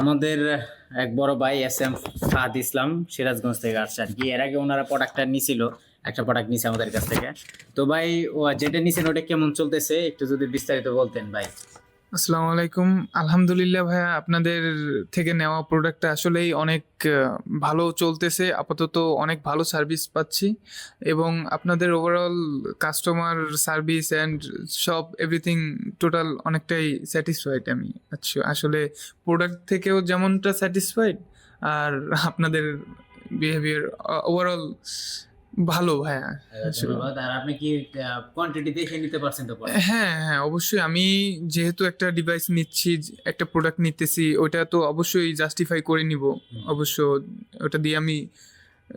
আমাদের এক বড় ভাই এস এম ফাহাদ ইসলাম সিরাজগঞ্জ থেকে আসছে আর কি। এর আগে ওনারা প্রোডাক্টটা নিছিল, একটা প্রোডাক্ট নিছে আমাদের কাছ থেকে। তো ভাই, ও যেটা নিছেন ওটা কেমন চলতেছে একটু যদি বিস্তারিত বলতেন ভাই। আসসালামু আলাইকুম। আলহামদুলিল্লাহ ভাইয়া, আপনাদের থেকে নেওয়া প্রোডাক্টটা আসলেই অনেক ভালো চলতেছে। আপাতত অনেক ভালো সার্ভিস পাচ্ছি এবং আপনাদের ওভারঅল কাস্টমার সার্ভিস অ্যান্ড সব এভরিথিং টোটাল অনেকটাই স্যাটিসফাইড আমি। আচ্ছা, আসলে প্রোডাক্ট থেকেও যেমনটা স্যাটিসফাইড, আর আপনাদের বিহেভিয়ার ওভারঅল ভালো ভাইয়া আসলে। ধন্যবাদ। আর আপনি কি কোয়ান্টিটি দেখে নিতে পারছেন তো product? হ্যাঁ, হ্যাঁ, অবশ্যই। আমি যেহেতু একটা ডিভাইস নিচ্ছি, একটা প্রোডাক্ট নিতেছি, ওইটা তো অবশ্যই জাস্টিফাই করে নিব। হুম। অবশ্য ওটা দিয়ে আমি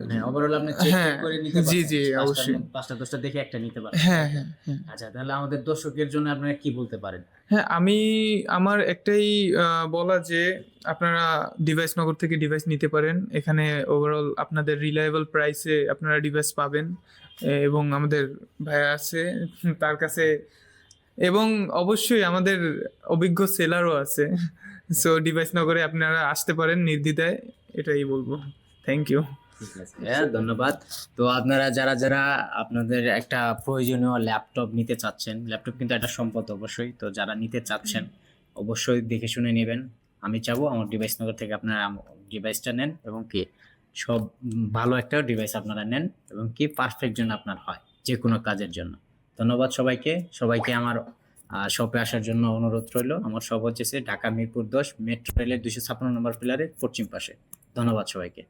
মানে ওভারঅল আপনি চেক হ্যাঁ, করে নিতে জি, পারছেন, জি, পাঁচটার অবশ্যই। মধ্যে পাঁচটা দশটা দেখে একটা নিতে পারছেন, হ্যাঁ, তাই তো? হ্যাঁ, হ্যাঁ। আচ্ছা, তাহলে আমাদের দর্শকের জন্য আপনারা কি বলতে পারেন? হ্যাঁ, আমার একটাই বলা যে আপনারা ডিভাইস নগর থেকে ডিভাইস নিতে পারেন। এখানে ওভারঅল আপনাদের রিলায়েবল প্রাইসে আপনারা ডিভাইস পাবেন। এবং আমাদের ভাইয়া আছে তার কাছে, এবং অবশ্যই আমাদের অভিজ্ঞ সেলারও আছে। সো ডিভাইস নগরে আপনারা আসতে পারেন নির্দ্বিধায়, এটাই বলবো। Thank you. ঠিক আছে, হ্যাঁ, ধন্যবাদ। তো আপনারা যারা যারা আপনাদের একটা প্রয়োজনীয় ল্যাপটপ নিতে চাচ্ছেন, ল্যাপটপ কিন্তু একটা সম্পদ অবশ্যই, তো যারা নিতে চাচ্ছেন অবশ্যই দেখে শুনে নেবেন। আমি চাবো আমার ডিভাইস নগর থেকে আপনারা ডিভাইসটা নেন এবং কি সব ভালো একটা ডিভাইস আপনারা নেন এবং কি পারফেক্ট যেন আপনার হয় যে কোনো কাজের জন্য। ধন্যবাদ সবাইকে। সবাইকে আমার শপে আসার জন্য অনুরোধ রইল। আমার শপ হচ্ছে ঢাকা মিরপুর 10 মেট্রো রেলের 256 নম্বর পিলারের পশ্চিম পাশে। ধন্যবাদ সবাইকে।